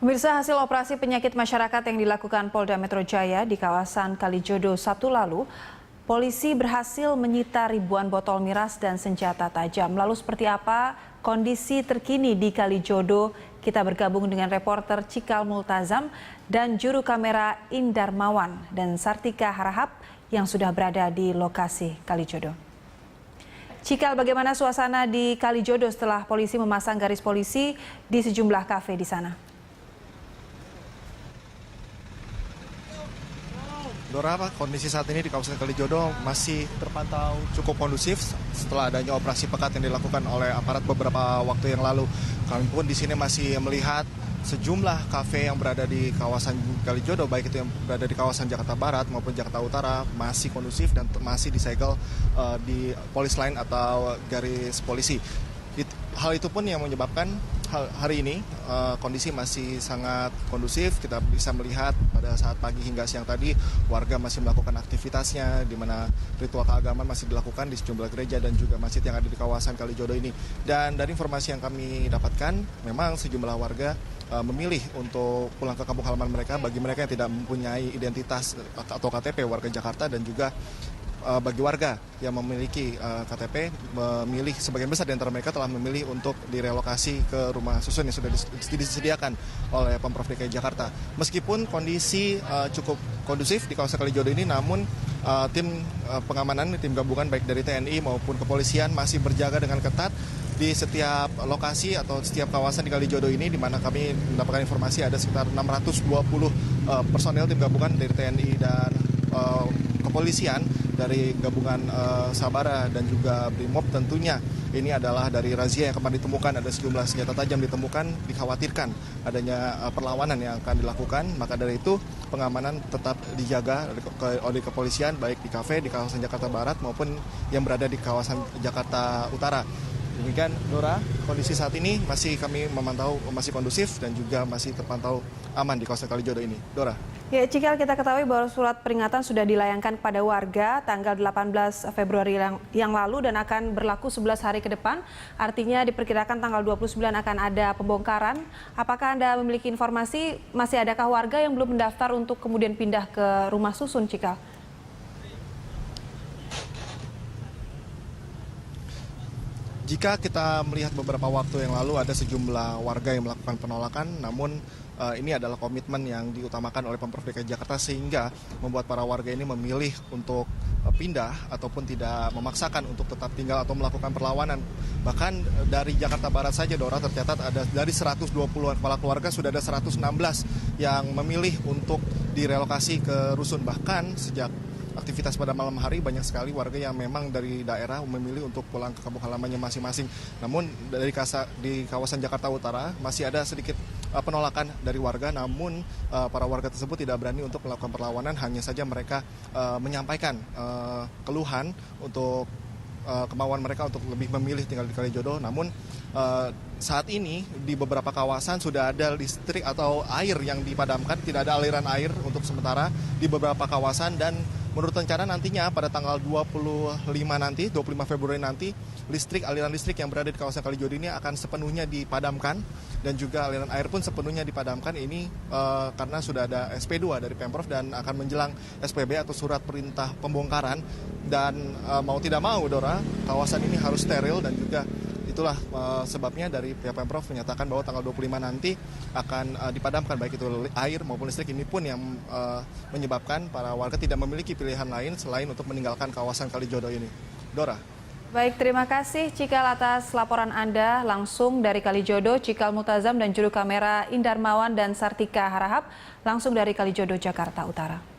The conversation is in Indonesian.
Pemirsa, hasil operasi penyakit masyarakat yang dilakukan Polda Metro Jaya di kawasan Kalijodo Sabtu lalu, polisi berhasil menyita ribuan botol miras dan senjata tajam. Lalu seperti apa kondisi terkini di Kalijodo? Kita bergabung dengan reporter Cikal Multazam dan juru kamera Indar Mawan dan Sartika Harahap yang sudah berada di lokasi Kalijodo. Cikal, bagaimana suasana di Kalijodo setelah polisi memasang garis polisi di sejumlah kafe di sana? Dora, kondisi saat ini di kawasan Kalijodo masih terpantau cukup kondusif setelah adanya operasi pekat yang dilakukan oleh aparat beberapa waktu yang lalu. Kami pun di sini masih melihat sejumlah kafe yang berada di kawasan Kalijodo, baik itu yang berada di kawasan Jakarta Barat maupun Jakarta Utara, masih kondusif dan masih disegel di polis line atau garis polisi. Hal itu pun yang menyebabkan hari ini kondisi masih sangat kondusif. Kita bisa melihat pada saat pagi hingga siang tadi warga masih melakukan aktivitasnya, di mana ritual keagamaan masih dilakukan di sejumlah gereja dan juga masjid yang ada di kawasan Kalijodo ini. Dan dari informasi yang kami dapatkan, memang sejumlah warga memilih untuk pulang ke kampung halaman mereka. Bagi mereka yang tidak mempunyai identitas atau KTP warga Jakarta, dan juga bagi warga yang memiliki KTP, memilih sebagian besar di antara mereka telah memilih untuk direlokasi ke rumah susun yang sudah disediakan oleh Pemprov DKI Jakarta. Meskipun kondisi cukup kondusif di kawasan Kalijodo ini, namun tim pengamanan, tim gabungan baik dari TNI maupun kepolisian masih berjaga dengan ketat di setiap lokasi atau setiap kawasan di Kalijodo ini, di mana kami mendapatkan informasi ada sekitar 620 personel tim gabungan dari TNI dan kepolisian, dari gabungan Sabara dan juga Brimob. Tentunya ini adalah dari razia yang kemarin ditemukan ada sejumlah senjata tajam ditemukan, dikhawatirkan adanya perlawanan yang akan dilakukan. Maka dari itu pengamanan tetap dijaga oleh kepolisian baik di kafe di kawasan Jakarta Barat maupun yang berada di kawasan Jakarta Utara. Demikian, Dora, kondisi saat ini masih kami memantau masih kondusif dan juga masih terpantau aman di kawasan Kalijodo ini. Dora. Ya, Cikal, kita ketahui bahwa surat peringatan sudah dilayangkan kepada warga tanggal 18 Februari yang lalu dan akan berlaku 11 hari ke depan. Artinya diperkirakan tanggal 29 akan ada pembongkaran. Apakah Anda memiliki informasi masih adakah warga yang belum mendaftar untuk kemudian pindah ke rumah susun, Cikal? Jika kita melihat beberapa waktu yang lalu ada sejumlah warga yang melakukan penolakan, namun ini adalah komitmen yang diutamakan oleh Pemprov DKI Jakarta sehingga membuat para warga ini memilih untuk pindah ataupun tidak memaksakan untuk tetap tinggal atau melakukan perlawanan. Bahkan dari Jakarta Barat saja, Dora, tercatat ada dari 120-an kepala keluarga sudah ada 116 yang memilih untuk direlokasi ke rusun. Bahkan sejak aktivitas pada malam hari banyak sekali warga yang memang dari daerah memilih untuk pulang ke kampung halamannya masing-masing. Namun di kawasan Jakarta Utara masih ada sedikit penolakan dari warga, namun para warga tersebut tidak berani untuk melakukan perlawanan, hanya saja mereka menyampaikan keluhan untuk kemauan mereka untuk lebih memilih tinggal di Kalijodo. Namun saat ini di beberapa kawasan sudah ada listrik atau air yang dipadamkan, tidak ada aliran air untuk sementara di beberapa kawasan, dan menurut rencana nantinya pada tanggal 25 Februari nanti, aliran listrik yang berada di kawasan Kalijodo ini akan sepenuhnya dipadamkan, dan juga aliran air pun sepenuhnya dipadamkan. Ini karena sudah ada SP2 dari Pemprov dan akan menjelang SPB atau surat perintah pembongkaran. Dan mau tidak mau, Dora, kawasan ini harus steril, dan juga itulah sebabnya dari pihak Pemprov menyatakan bahwa tanggal 25 nanti akan dipadamkan baik itu air maupun listrik. Ini pun yang menyebabkan para warga tidak memiliki pilihan lain selain untuk meninggalkan kawasan Kalijodo ini. Dora. Baik, terima kasih Cikal atas laporan Anda langsung dari Kalijodo. Cikal Multazam dan juru kamera Indar Mawan dan Sartika Harahap langsung dari Kalijodo, Jakarta Utara.